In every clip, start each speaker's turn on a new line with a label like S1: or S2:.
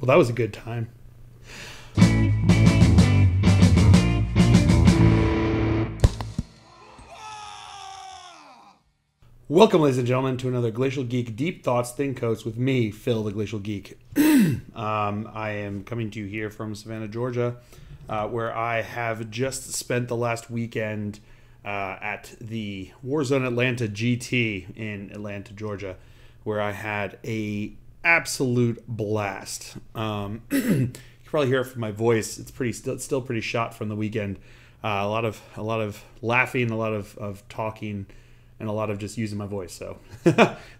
S1: Well, that was a good time. Welcome, ladies and gentlemen, to another Glacial Geek Deep Thoughts Think Coats with me, Phil, the Glacial Geek. I am coming to you here from Savannah, Georgia, where I have just spent the last weekend at the Warzone Atlanta GT in Atlanta, Georgia, where I had a absolute blast. You can probably hear it from my voice. It's still pretty shot from the weekend. A lot of laughing, a lot of talking, and a lot of just using my voice. So it's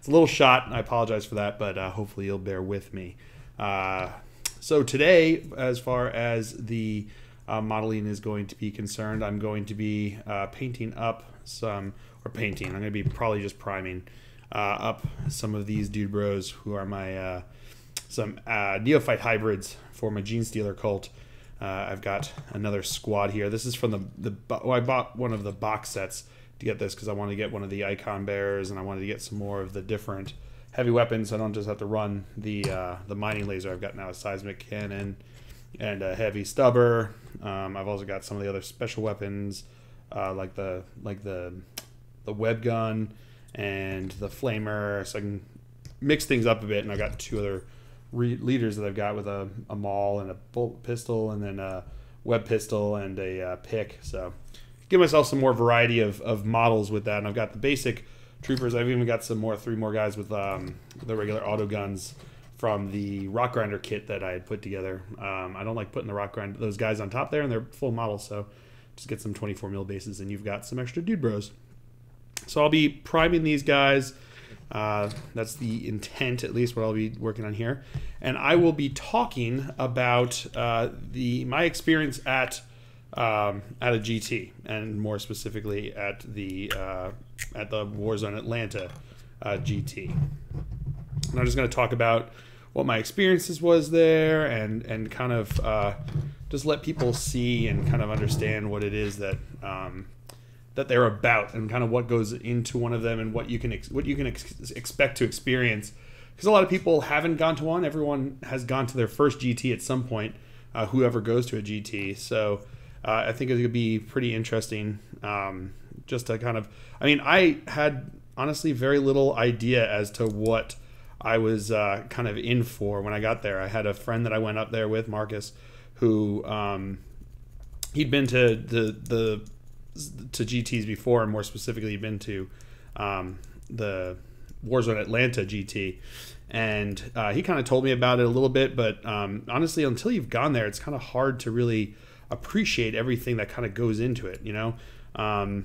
S1: a little shot. I apologize for that, but hopefully you'll bear with me. So today, as far as the modeling is going to be concerned, I'm going to be painting up I'm going to be probably just priming up some of these dude bros who are my some neophyte hybrids for my Gene Stealer cult. I've got another squad here. This is from I bought one of the box sets to get this because I wanted to get one of the icon bearers, and I wanted to get some more of the different heavy weapons, so I don't just have to run the mining laser. I've got now a seismic cannon and a heavy stubber. I've also got some of the other special weapons, like the web gun and the flamer, so I can mix things up a bit. And I got two other leaders that I've got with a maul and a bolt pistol, and then a web pistol and a pick. So give myself some more variety of models with that. And I've got the basic troopers. I've even got three more guys with the regular auto guns from the rock grinder kit that I had put together. I don't like putting those guys on top there, and they're full models, so just get some 24 mil bases and you've got some extra dude bros. So I'll be priming these guys. That's the intent, at least what I'll be working on here. And I will be talking about my experience at a GT, and more specifically at the Warzone Atlanta GT. And I'm just going to talk about what my experiences was there, and kind of just let people see and kind of understand what it is that that they're about, and kind of what goes into one of them, and what you can expect to experience. Because a lot of people haven't gone to one. Everyone has gone to their first GT at some point, whoever goes to a GT. So I think it could be pretty interesting, just to kind of, I had honestly very little idea as to what I was kind of in for when I got there. I had a friend that I went up there with, Marcus, who he'd been to GTs before, and more specifically he'd been to the Warzone Atlanta GT, and he kind of told me about it a little bit, but honestly, until you've gone there, it's kind of hard to really appreciate everything that kind of goes into it, you know. I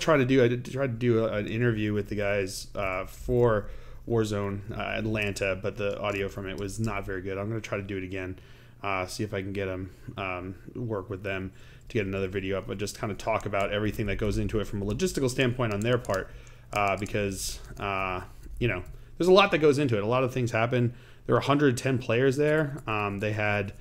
S1: tried to do an interview with the guys for Warzone Atlanta, but the audio from it was not very good. I'm going to try to do it again, see if I can get them, work with them to get another video up, but just kind of talk about everything that goes into it from a logistical standpoint on their part, because there's a lot that goes into it. A lot of things happen. There were 110 players there. They had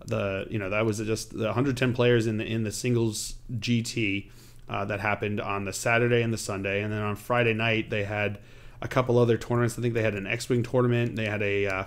S1: that was just the 110 players in the singles GT that happened on the Saturday and the Sunday, and then on Friday night they had a couple other tournaments. I think they had an X-Wing tournament. They had a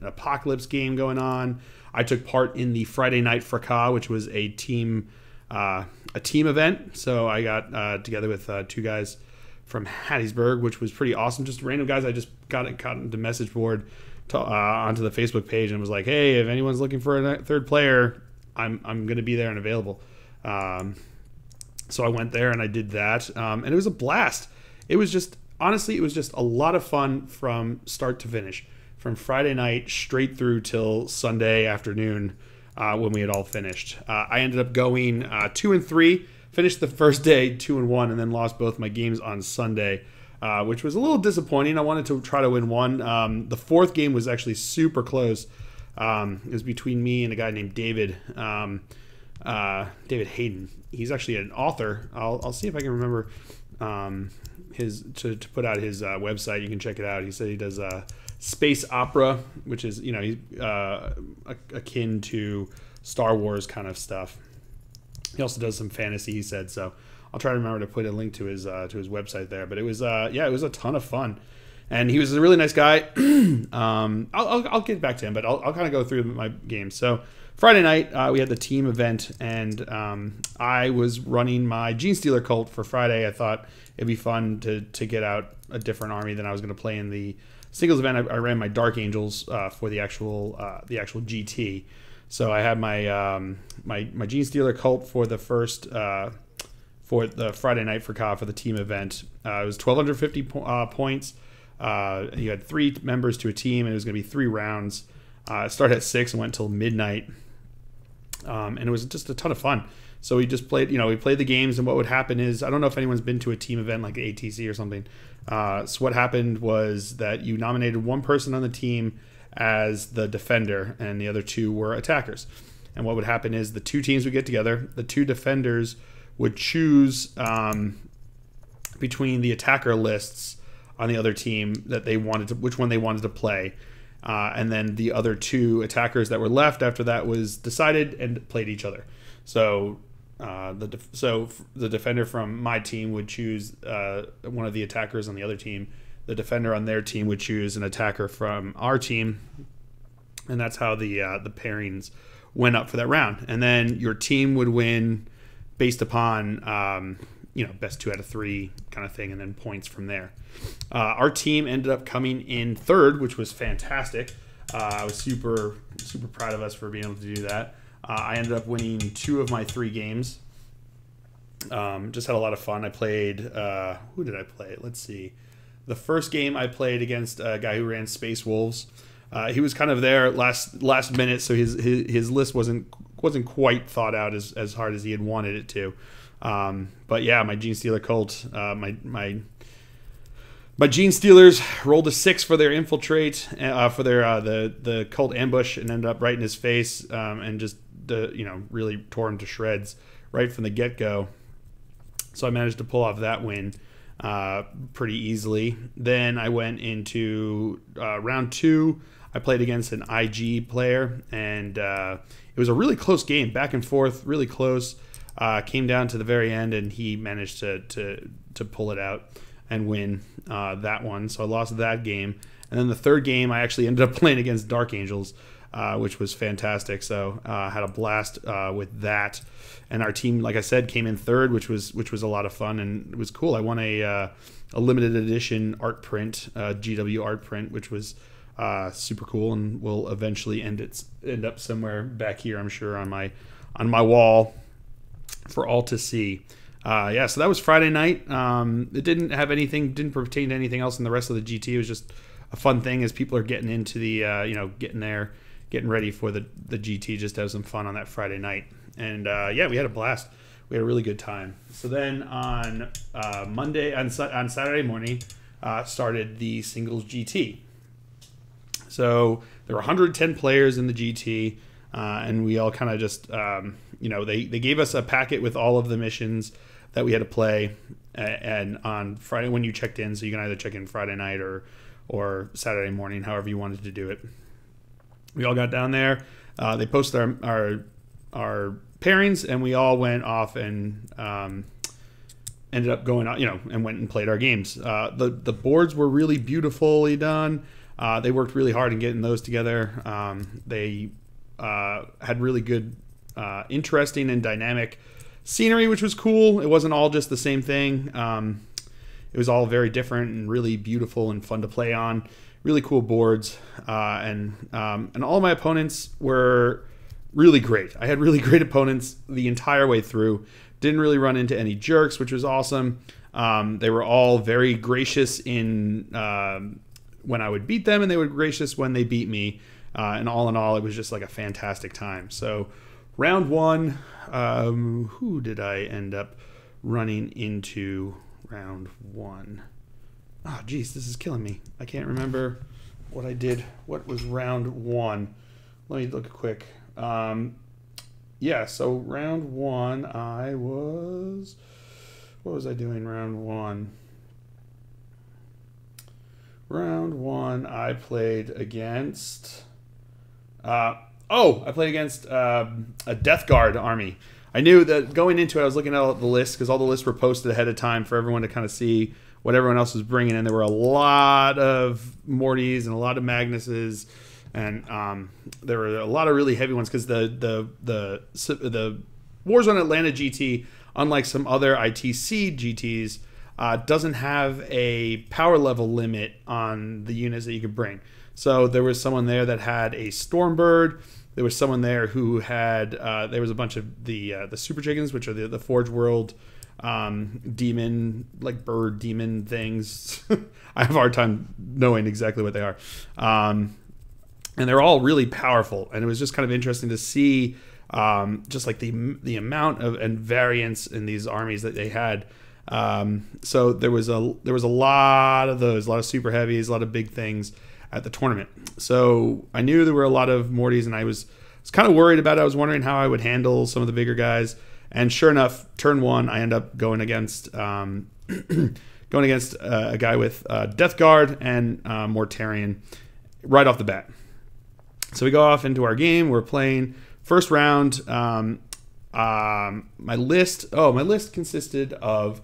S1: Apocalypse game going on. I took part in the Friday Night Fracas, which was a team event. So I got together with two guys from Hattiesburg, which was pretty awesome. Just random guys. I just got into the message board onto the Facebook page and was like, hey, if anyone's looking for a third player, I'm going to be there and available. So I went there and I did that, and it was a blast. It was just a lot of fun from start to finish, from Friday night straight through till Sunday afternoon when we had all finished. I ended up going 2-3, finished the first day 2-1, and then lost both my games on Sunday, which was a little disappointing. I wanted to try to win one. The fourth game was actually super close. It was between me and a guy named David Hayden. He's actually an author. I'll see if I can remember to put out his website. You can check it out. He said he does space opera, which is he's akin to Star Wars kind of stuff. He also does some fantasy, he said. So I'll try to remember to put a link to his website there. But it was it was a ton of fun. And he was a really nice guy. I'll get back to him, but I'll kind of go through my games. So Friday night, we had the team event, and I was running my Gene Stealer cult for Friday. I thought it'd be fun to get out a different army than I was going to play in the singles event. I ran my Dark Angels for the actual GT. So I had my my Gene Stealer cult for the first for the Friday night for the team event. It was 1,250 points. You had 3 members to a team, and it was going to be 3 rounds. It started at 6 and went until midnight, and it was just a ton of fun. So we just played, we played the games, and what would happen is, I don't know if anyone's been to a team event like ATC or something. So what happened was that you nominated one person on the team as the defender, and the other 2 were attackers. And what would happen is the 2 teams would get together. The 2 defenders would choose between the attacker lists on the other team that they wanted to, which one they wanted to play. And then the other 2 attackers that were left after that was decided and played each other. So the defender from my team would choose one of the attackers on the other team. The defender on their team would choose an attacker from our team, and that's how the pairings went up for that round. And then your team would win based upon best 2 out of 3 kind of thing, and then points from there. Our team ended up coming in 3rd, which was fantastic. I was super proud of us for being able to do that. I ended up winning 2 of my 3 games. Just had a lot of fun. I played who did I play? Let's see. The first game I played against a guy who ran Space Wolves. He was kind of there last minute, so his list wasn't quite thought out as hard as he had wanted it to. But yeah, my Gene Stealer cult, my Gene Stealers rolled a 6 for their infiltrate, for their the cult ambush, and ended up right in his face, and just really tore him to shreds right from the get go. So I managed to pull off that win pretty easily. Then I went into round 2. I played against an IG player, and it was a really close game, back and forth, really close. Came down to the very end, and he managed to pull it out and win that one. So I lost that game. And then the 3rd game, I actually ended up playing against Dark Angels, which was fantastic. So I had a blast with that. And our team, like I said, came in 3rd, which was a lot of fun, and it was cool. I won a limited edition art print, GW art print, which was super cool, and will eventually end up somewhere back here, I'm sure, on my wall for all to see. So that was Friday night. It didn't pertain to anything else in the rest of the GT. It was just a fun thing as people are getting into the getting ready for the GT, just to have some fun on that Friday night. And we had a blast. We had a really good time. So then on Saturday morning, started the singles GT. So there were 110 players in the GT, and we all kind of just they gave us a packet with all of the missions that we had to play, and on Friday when you checked in, so you can either check in Friday night or Saturday morning, however you wanted to do it. We all got down there. They posted our pairings, and we all went off and ended up going out, and went and played our games. The boards were really beautifully done. They worked really hard in getting those together. They had really good, interesting and dynamic scenery, which was cool. It wasn't all just the same thing. It was all very different and really beautiful and fun to play on. Really cool boards, and all my opponents were really great. I had really great opponents the entire way through. Didn't really run into any jerks, which was awesome. They were all very gracious in when I would beat them, and they were gracious when they beat me. And all in all, it was just like a fantastic time. So round 1, who did I end up running into round 1? Oh, geez, this is killing me. I can't remember what I did. What was round 1? Let me look quick. So round 1, what was I doing round 1? Round 1, I played against... I played against a Death Guard army. I knew that going into it, I was looking at all the lists, because all the lists were posted ahead of time for everyone to kind of see what everyone else was bringing, and there were a lot of Mortys and a lot of Magnuses, and there were a lot of really heavy ones because the Warzone Atlanta GT, unlike some other ITC GTs, doesn't have a power level limit on the units that you could bring. So there was someone there that had a Stormbird. There was someone there who had there was a bunch of the Super Chickens, which are the Forge World demon, like bird demon things. I have a hard time knowing exactly what they are. And they're all really powerful, and it was just kind of interesting to see just like the amount of and variance in these armies that they had. So there was a lot of those, a lot of super heavies, a lot of big things at the tournament. So I knew there were a lot of Mortys, and I was kind of worried about it. I was wondering how I would handle some of the bigger guys. And sure enough, turn one, I end up going against a guy with Death Guard and Mortarion right off the bat. So we go off into our game. We're playing first round. My list consisted of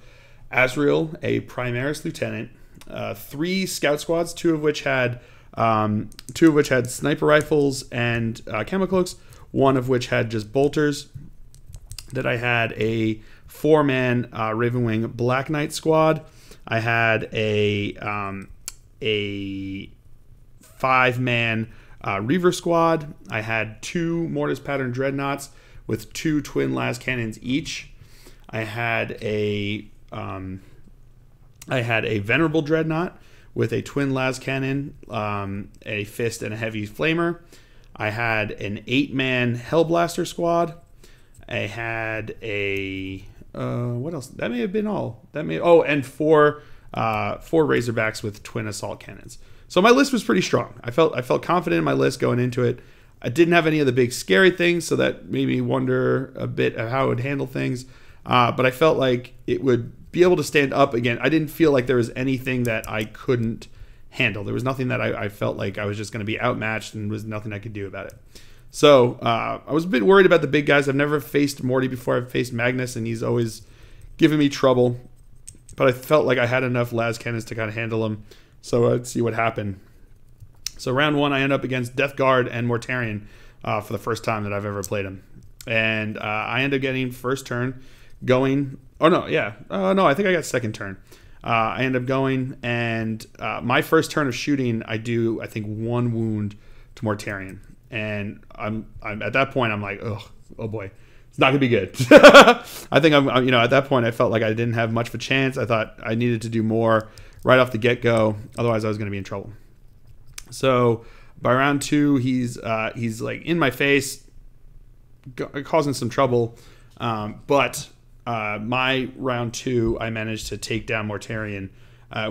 S1: Azrael, a Primaris Lieutenant, 3 scout squads, two of which had sniper rifles and camo cloaks, one of which had just bolters. That I had a 4-man Ravenwing Black Knight squad. I had a 5-man Reaver squad. I had 2 Mortis Pattern Dreadnoughts with 2 twin las cannons each. I had a Venerable Dreadnought with a twin las cannon, a fist, and a heavy flamer. I had an 8-man Hellblaster squad. I had a what else? That may have been all. And 4 Razorbacks with twin assault cannons. So my list was pretty strong. I felt confident in my list going into it. I didn't have any of the big scary things, so that made me wonder a bit of how it would handle things. But I felt like it would be able to stand up again. I didn't feel like there was anything that I couldn't handle. There was nothing that I felt like I was just going to be outmatched, and was nothing I could do about it. So I was a bit worried about the big guys. I've never faced Morty before. I've faced Magnus, and he's always given me trouble. But I felt like I had enough las cannons to kind of handle him. So let's see what happened. So round 1, I end up against Death Guard and Mortarion for the first time that I've ever played him. And I end up getting first turn going. Oh, no, yeah. No, I think I got second turn. I end up going, and my first turn of shooting, I do, I think, 1 wound to Mortarion. And I'm at that point, I'm like, oh boy, it's not gonna be good. I think I'm at that point, I felt like I didn't have much of a chance. I thought I needed to do more right off the get-go, otherwise I was gonna be in trouble. So by round 2, he's like in my face, causing some trouble. But my round 2, I managed to take down Mortarion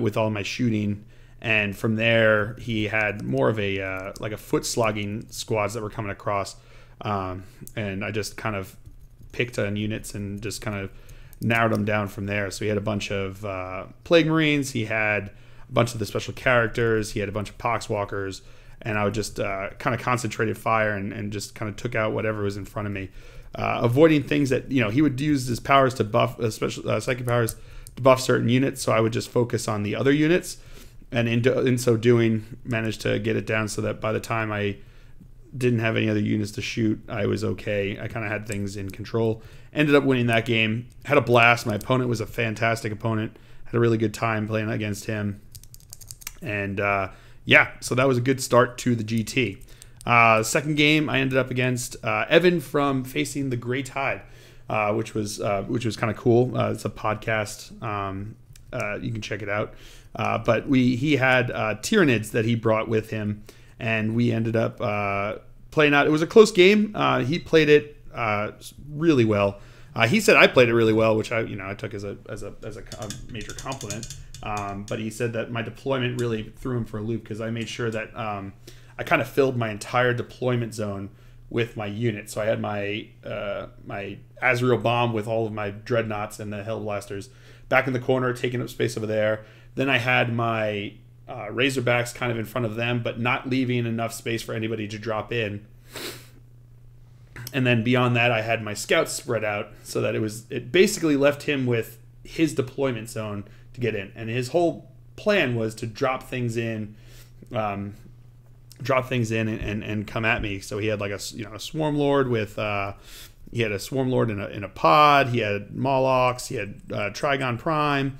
S1: with all my shooting. And from there, he had more of a like a foot slogging squads that were coming across, and I just kind of picked on units and just kind of narrowed them down from there. So he had a bunch of Plague Marines, he had a bunch of the special characters, he had a bunch of Poxwalkers, and I would just kind of concentrated fire and just kind of took out whatever was in front of me, avoiding things that he would use his powers to buff, special psychic powers to buff certain units. So I would just focus on the other units. And in so doing, managed to get it down so that by the time I didn't have any other units to shoot, I was okay. I kind of had things in control. Ended up winning that game. Had a blast. My opponent was a fantastic opponent. Had a really good time playing against him. And yeah, so that was a good start to the GT. Second game, I ended up against Evan from Facing the Grey Tide, which was kind of cool. It's a podcast. You can check it out. But he had Tyranids that he brought with him, and we ended up playing out. It was a close game. He played it really well. He said I played it really well, which I took as a major compliment. But he said that my deployment really threw him for a loop because I made sure that I kind of filled my entire deployment zone with my unit. So I had my my Azrael bomb with all of my dreadnoughts and the Hellblasters back in the corner, taking up space over there. Then I had my Razorbacks kind of in front of them, but not leaving enough space for anybody to drop in. And then beyond that, I had my scouts spread out so that it basically left him with his deployment zone to get in. And his whole plan was to drop things in, and come at me. So he had like a swarm lord with he had a swarm lord in a pod. He had Molochs. He had Trigon Prime.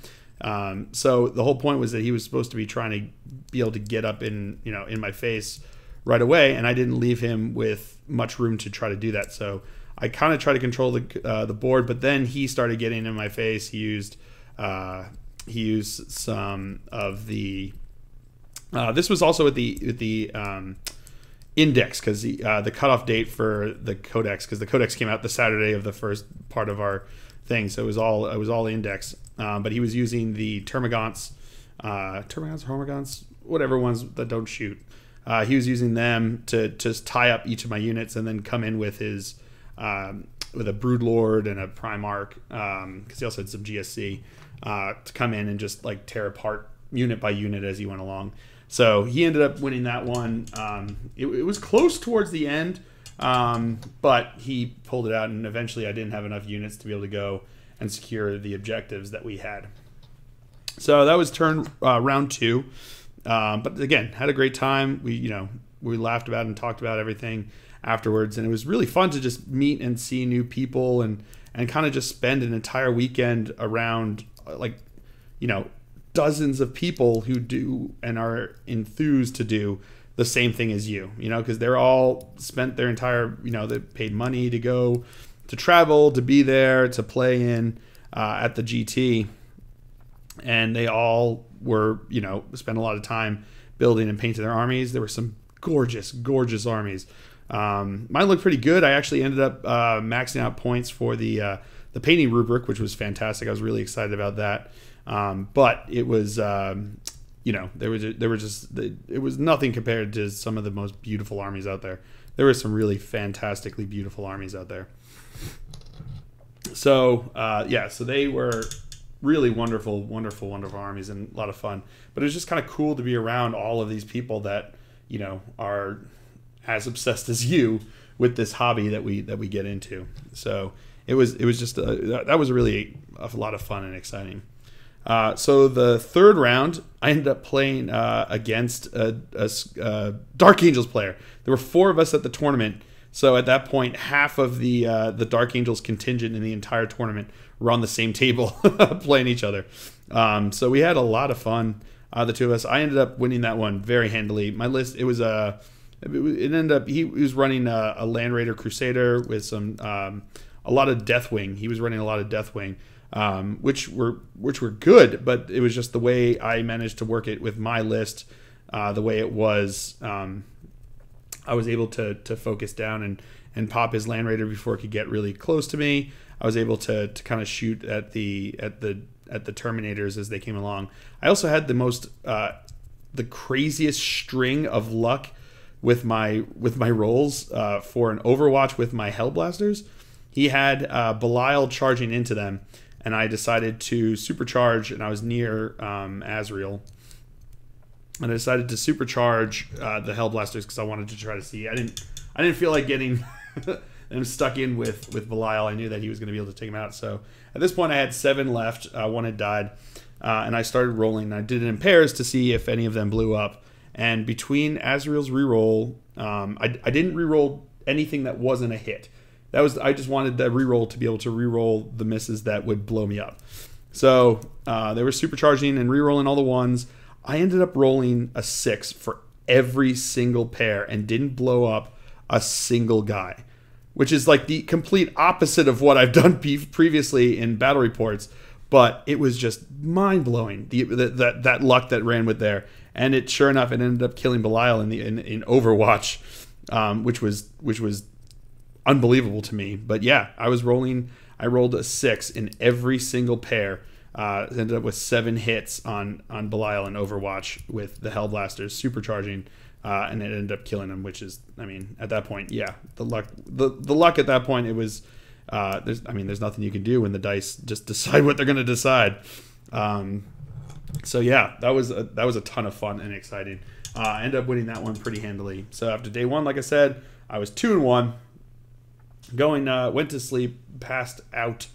S1: So the whole point was that he was supposed to be trying to be able to get up in my face right away, and I didn't leave him with much room to try to do that. So I kind of tried to control the board, but then he started getting in my face. He used some of the. This was also at the index, because the cutoff date for the codex, because the codex came out the Saturday of the first part of our thing, so it was all index. But he was using the termagants, hormagants, whatever ones that don't shoot. He was using them to just tie up each of my units and then come in with his with a Broodlord and a Primarch, because he also had some GSC, to come in and just like tear apart unit by unit as he went along. So he ended up winning that one. It was close towards the end, but he pulled it out, and eventually I didn't have enough units to be able to go and secure the objectives that we had. So that was round 2. But again, had a great time. We laughed about and talked about everything afterwards, and it was really fun to just meet and see new people and kind of just spend an entire weekend around dozens of people who do and are enthused to do the same thing as you, because they're all spent their entire, they paid money to go, to travel, to be there, to play in at the GT. And they all were, spent a lot of time building and painting their armies. There were some gorgeous, gorgeous armies. Mine looked pretty good. I actually ended up maxing out points for the painting rubric, which was fantastic. I was really excited about that. But it was, it was nothing compared to some of the most beautiful armies out there. There were some really fantastically beautiful armies out there. So, so they were really wonderful, wonderful, wonderful armies and a lot of fun. But it was just kind of cool to be around all of these people that, are as obsessed as you with this hobby that we get into. So it was just, that was really a lot of fun and exciting. So the third round, I ended up playing against a Dark Angels player. There were 4 of us at the tournament. So at that point, half of the Dark Angels contingent in the entire tournament were on the same table playing each other. So we had a lot of fun, the 2 of us. I ended up winning that one very handily. My list, it ended up, he was running a Land Raider Crusader with some a lot of Deathwing. He was running a lot of Deathwing. Which were good, but it was just the way I managed to work it with my list, the way it was. I was able to focus down and pop his Land Raider before it could get really close to me. I was able to kind of shoot at the Terminators as they came along. I also had the craziest string of luck with my rolls for an Overwatch with my Hellblasters. He had Belial charging into them, and I decided to supercharge, and I was near Azrael. And I decided to supercharge the Hellblasters because I wanted to try to see. I didn't feel like getting them stuck in with Belial. I knew that he was going to be able to take him out. So at this point, I had 7 left. 1 had died, and I started rolling. I did it in pairs to see if any of them blew up. And between Azrael's reroll, I didn't reroll anything that wasn't a hit. I just wanted that reroll to be able to reroll the misses that would blow me up. So they were supercharging and rerolling all the ones. I ended up rolling a 6 for every single pair and didn't blow up a single guy, which is like the complete opposite of what I've done previously in battle reports. But it was just mind blowing, that luck that ran with there. And it, sure enough, it ended up killing Belial in Overwatch, which was unbelievable to me. But yeah, I rolled a 6 in every single pair. Ended up with 7 hits on Belial in Overwatch with the Hellblasters supercharging, and it ended up killing him, which is, at that point, yeah, the luck at that point, it was, there's nothing you can do when the dice just decide what they're going to decide. So yeah, that was a ton of fun and exciting. I ended up winning that one pretty handily. So after day 1, like I said, I was 2-1. Went to sleep, passed out,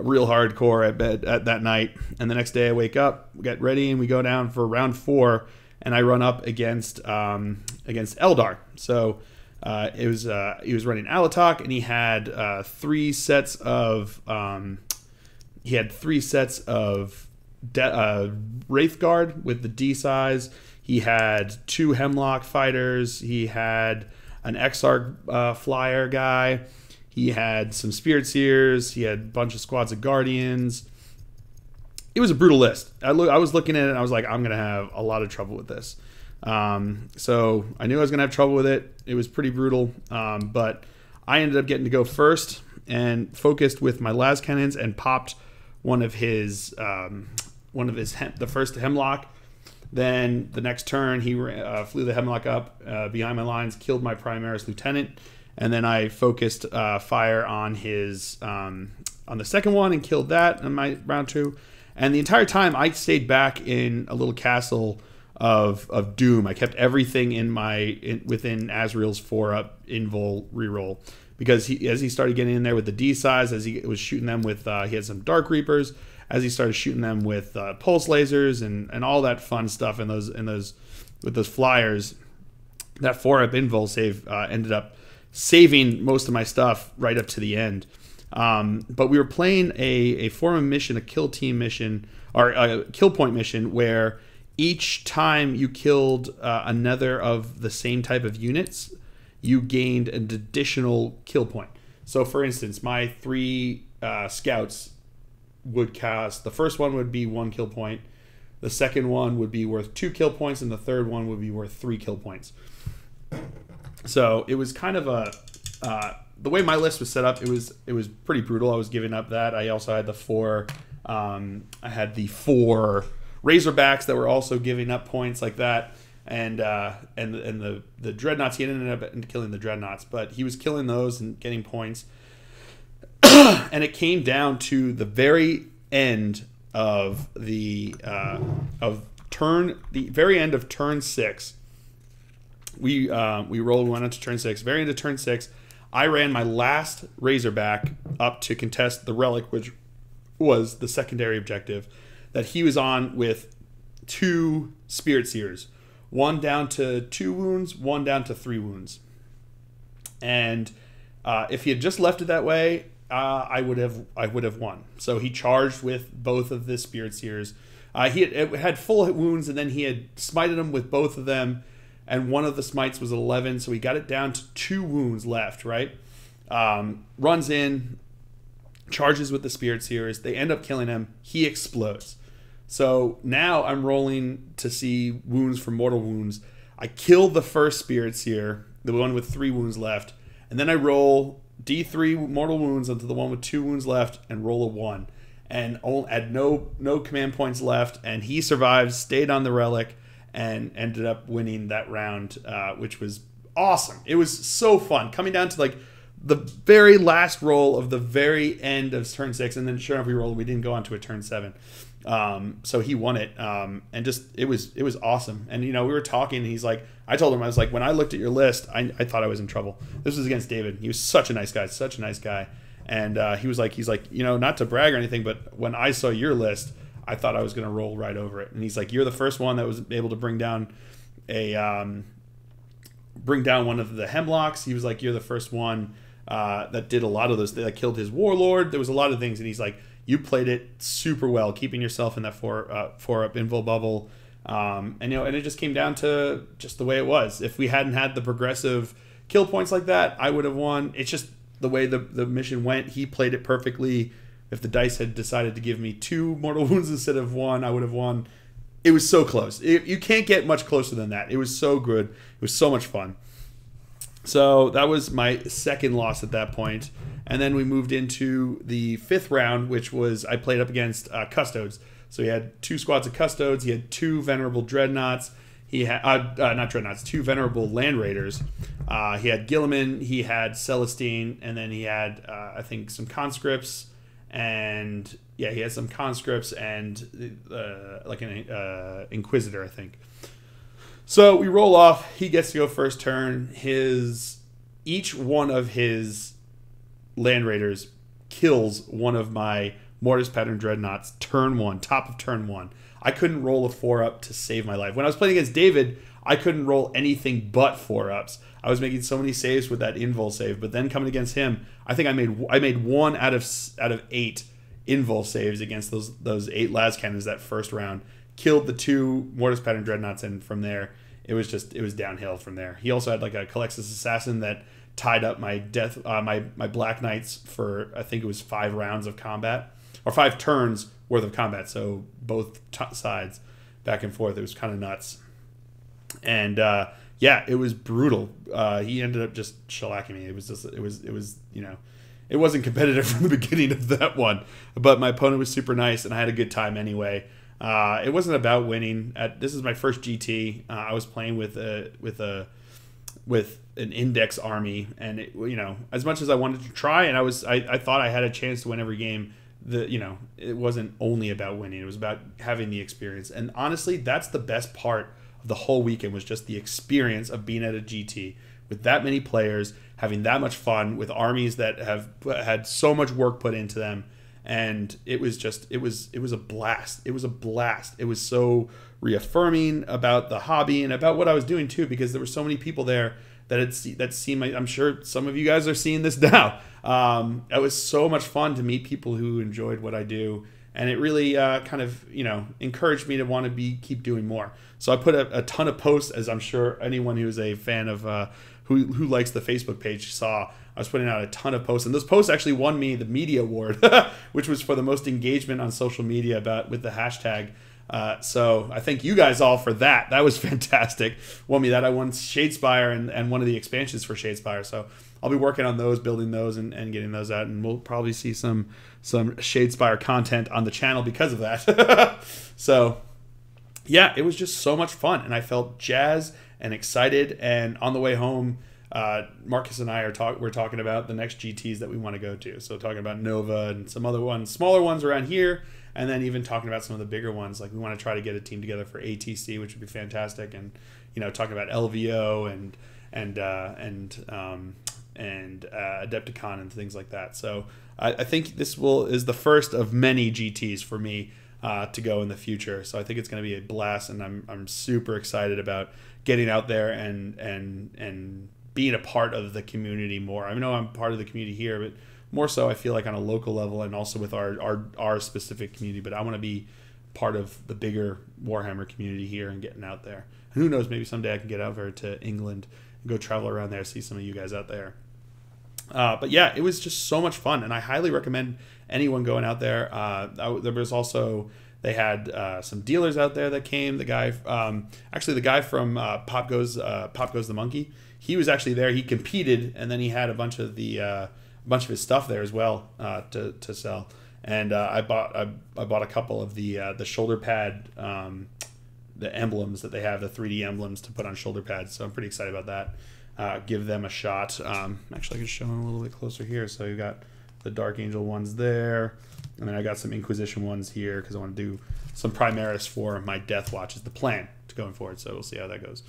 S1: real hardcore at bed at that night. And the next day I wake up, get ready, and we go down for round 4, and I run up against Eldar. So he was running Alatok, and he had 3 sets of Wraith Guard with the D size. He had 2 Hemlock fighters. He had an Exarch flyer guy. He had some Spirit Seers. He had a bunch of squads of Guardians. It was a brutal list. I was looking at it and I was like, I'm going to have a lot of trouble with this. So I knew I was going to have trouble with it. It was pretty brutal. But I ended up getting to go first and focused with my las cannons and popped the first Hemlock. Then the next turn, he flew the Hemlock up behind my lines, killed my Primaris Lieutenant. And then I focused fire on his on the second one and killed that in my round 2. And the entire time I stayed back in a little castle of doom. I kept everything within Azrael's 4-up invul reroll, because as he started getting in there with the D size, as he was shooting them with he had some Dark Reapers, as he started shooting them with pulse lasers and all that fun stuff with those flyers, that 4-up invul save ended up saving most of my stuff right up to the end. But we were playing a form mission, a kill team mission, or a kill point mission, where each time you killed another of the same type of units, you gained an additional kill point. So for instance, my 3 scouts would cast, the first one would be 1 kill point, the second one would be worth 2 kill points, and the third one would be worth 3 kill points. So it was kind of the way my list was set up, it was pretty brutal. I was giving up that. I also had the 4 Razorbacks that were also giving up points like that, and the Dreadnoughts. He ended up killing the Dreadnoughts, but he was killing those and getting points. And it came down to the very end of the very end of turn 6. We went into turn 6. Very into turn 6, I ran my last Razorback up to contest the relic, which was the secondary objective that he was on, with 2 Spirit Seers, 1 down to 2 wounds, 1 down to 3 wounds. And if he had just left it that way, I would have won. So he charged with both of the Spirit Seers. He had full wounds, and then he had smited them with both of them. And one of the smites was 11, so he got it down to 2 wounds left, right? Runs in, charges with the Spirit Seers. They end up killing him. He explodes. So now I'm rolling to see wounds from mortal wounds. I kill the first Spirit Seer, the one with 3 wounds left, and then I roll D3 mortal wounds onto the one with 2 wounds left and roll a 1. And had no command points left, and he survived, stayed on the relic, and ended up winning that round, which was awesome. It was so fun. Coming down to like the very last roll of the very end of turn 6, and then sure enough, we didn't go on to a turn 7. So he won it, and just it was awesome. And we were talking, and he's like, I told him, I was like, when I looked at your list, I thought I was in trouble. This was against David. He was such a nice guy, and he's like, not to brag or anything, but when I saw your list, I thought I was going to roll right over it. And he's like, you're the first one that was able to bring down one of the Hemlocks. He was like, you're the first one that did a lot of those, that killed his warlord. There was a lot of things, and he's like, you played it super well, keeping yourself in that 4-up invul bubble. And it just came down to just the way it was. If we hadn't had the progressive kill points like that, I would have won. It's just the way the mission went. He played it perfectly. If the dice had decided to give me 2 mortal wounds instead of 1, I would have won. It was so close. You can't get much closer than that. It was so good. It was so much fun. So that was my second loss at that point. And then we moved into the 5th round, which was I played up against Custodes. So he had 2 squads of Custodes. He had 2 venerable Dreadnoughts. He had not Dreadnoughts, 2 venerable Land Raiders. He had Guilliman. He had Celestine, and then he had I think some conscripts. And yeah, he had some conscripts and like an Inquisitor, I think. So we roll off. He gets to go first turn. Each one of his Land Raiders kills one of my Mortis Pattern Dreadnoughts, turn 1, top of turn 1. I couldn't roll a 4-up to save my life. When I was playing against David, I couldn't roll anything but 4-ups. I was making so many saves with that invul save, but then coming against him, I think I made 1 out of 8 invul saves against those 8 las cannons that first round. Killed the 2 Mortis Pattern Dreadnoughts, and from there it was downhill from there. He also had like a Calexis Assassin that tied up my my Black Knights for, I think it was 5 rounds of combat, or 5 turns worth of combat. So both sides back and forth. It was kind of nuts. And yeah, it was brutal. He ended up just shellacking me. It was it wasn't competitive from the beginning of that one, but my opponent was super nice, and I had a good time anyway. It wasn't about winning. This is my first GT. I was playing with an index army, and as much as I wanted to try, and I thought I had a chance to win every game. It wasn't only about winning. It was about having the experience. And honestly, that's the best part of the whole weekend, was just the experience of being at a GT with that many players, having that much fun with armies that have had so much work put into them. And it was a blast. It was a blast. It was so reaffirming about the hobby and about what I was doing too, because there were so many people there that seemed like, I'm sure some of you guys are seeing this now. It was so much fun to meet people who enjoyed what I do, and it really kind of encouraged me to want to keep doing more. So I put a ton of posts, as I'm sure anyone who's a fan of who likes the Facebook page saw. I was putting out a ton of posts, and those posts actually won me the media award, which was for the most engagement on social media with the hashtag. So I thank you guys all for that. That was fantastic. Won me that. I won Shadespire and one of the expansions for Shadespire. So I'll be working on those, building those, and getting those out, and we'll probably see some Shadespire content on the channel because of that. So yeah, it was just so much fun, and I felt jazzed and excited. And on the way home, Marcus and I we're talking about the next GTs that we want to go to. So talking about Nova and some other ones, smaller ones around here, and then even talking about some of the bigger ones. Like we want to try to get a team together for ATC, which would be fantastic, and talking about LVO and Adepticon and things like that. So I think this is the first of many GTs for me to go in the future. So I think it's going to be a blast, and I'm super excited about getting out there and being a part of the community more. I know I'm part of the community here, but more so I feel like on a local level, and also with our specific community. But I want to be part of the bigger Warhammer community here and getting out there. And who knows, maybe someday I can get over to England and go travel around there, see some of you guys out there. But yeah, it was just so much fun, and I highly recommend anyone going out there. There was also, they had some dealers out there that came. The guy from Pop Goes the Monkey, he was actually there. He competed, and then he had a bunch of his stuff there as well to sell. And I bought a couple of the shoulder pad, the emblems that they have, the 3D emblems to put on shoulder pads. So I'm pretty excited about that. Give them a shot. Actually, I can show them a little bit closer here. So you got the Dark Angel ones there, and then I got some Inquisition ones here because I want to do some Primaris for my Death Watch is the plan to going forward. So we'll see how that goes.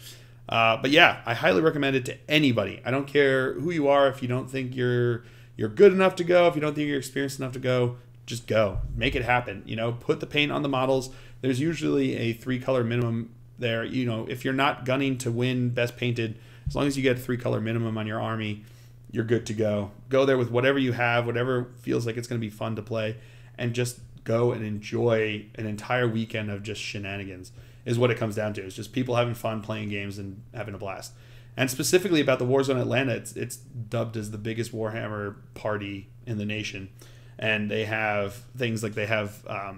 S1: But yeah, I highly recommend it to anybody. I don't care who you are. If you don't think you're good enough to go, if you don't think you're experienced enough to go, just go. Make it happen. Put the paint on the models. There's usually a 3-color minimum there. If you're not gunning to win best painted, as long as you get a 3-color minimum on your army, you're good to go. Go there with whatever you have, whatever feels like it's going to be fun to play, and just go and enjoy an entire weekend of just shenanigans is what it comes down to. It's just people having fun playing games and having a blast. And specifically about the Warzone Atlanta, it's dubbed as the biggest Warhammer party in the nation. And they have things like they have a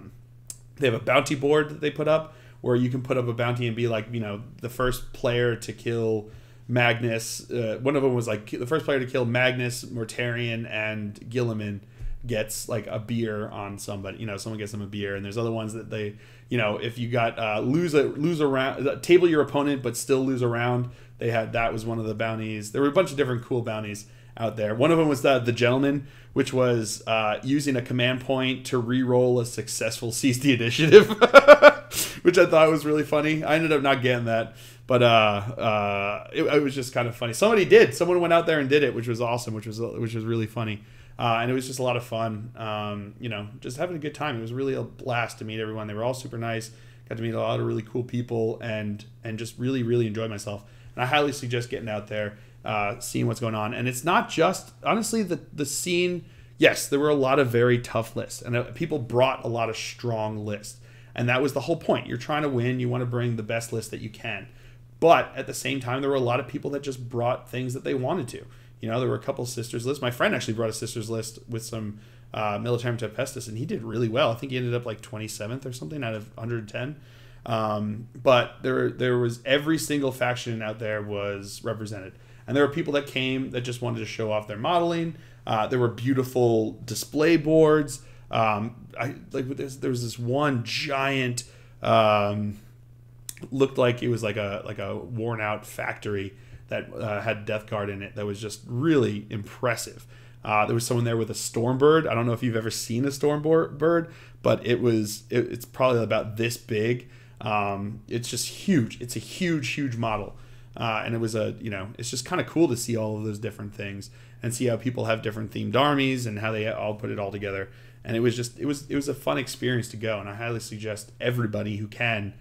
S1: bounty board that they put up where you can put up a bounty and be like, the first player to kill Magnus. One of them was like the first player to kill Magnus, Mortarion, and Gilliman gets like a beer on somebody. Someone gets them a beer. And there's other ones that they, if you got lose a round, table your opponent but still lose a round. That was one of the bounties. There were a bunch of different cool bounties out there. One of them was the Gentleman, which was using a command point to re-roll a successful Seize the Initiative, which I thought was really funny. I ended up not getting that, But it was just kind of funny. Someone went out there and did it, which was awesome, which was really funny. And it was just a lot of fun, just having a good time. It was really a blast to meet everyone. They were all super nice. Got to meet a lot of really cool people and just really, really enjoyed myself. And I highly suggest getting out there, seeing what's going on. And it's not just, honestly, the scene. Yes, there were a lot of very tough lists, and people brought a lot of strong lists. And that was the whole point. You're trying to win. You want to bring the best list that you can. But at the same time, there were a lot of people that just brought things that they wanted to. There were a couple of sisters lists. My friend actually brought a sisters list with some Militarum Tempestus, and he did really well. I think he ended up like 27th or something out of 110. But there was every single faction out there was represented. And there were people that came that just wanted to show off their modeling. There were beautiful display boards. There was this one giant, looked like it was like a worn out factory that had Death Guard in it. That was just really impressive. There was someone there with a Stormbird. I don't know if you've ever seen a Stormbird, but it's probably about this big. It's just huge. It's a huge model. And it was it's just kind of cool to see all of those different things and see how people have different themed armies and how they all put it all together. And it was a fun experience to go. And I highly suggest everybody who can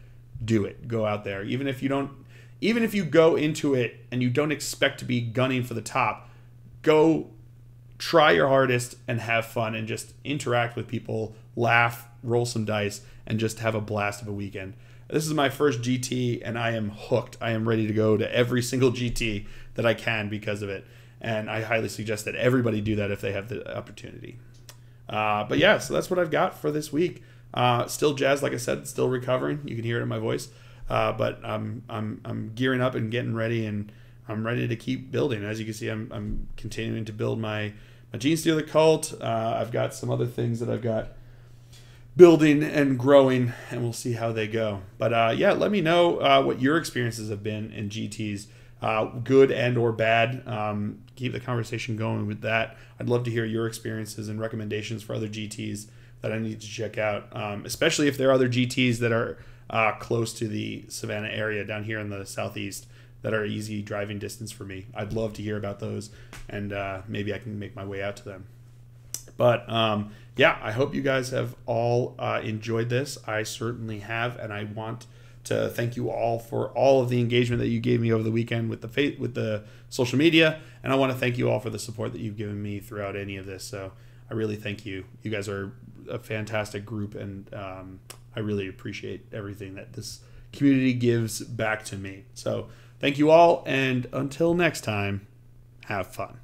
S1: do it. Go out there. Even if you go into it and you don't expect to be gunning for the top, go try your hardest and have fun and just interact with people, laugh, roll some dice, and just have a blast of a weekend. This is my first GT, and I am hooked. I am ready to go to every single GT that I can because of it. And I highly suggest that everybody do that if they have the opportunity. But yeah, so that's what I've got for this week. Still jazzed, like I said, still recovering. You can hear it in my voice. But I'm gearing up and getting ready, and I'm ready to keep building. As you can see, I'm continuing to build my Gene Stealer cult. I've got some other things that I've got building and growing, and we'll see how they go. But yeah, let me know what your experiences have been in GTs, good and or bad. Keep the conversation going with that. I'd love to hear your experiences and recommendations for other GTs that I need to check out, especially if there are other GTs that are close to the Savannah area down here in the southeast that are easy driving distance for me. I'd love to hear about those, and maybe I can make my way out to them. But yeah, I hope you guys have all enjoyed this. I certainly have, and I want to thank you all for all of the engagement that you gave me over the weekend with the social media, and I want to thank you all for the support that you've given me throughout any of this. So I really thank you. You guys are a fantastic group, and I really appreciate everything that this community gives back to me. So thank you all, and until next time, have fun.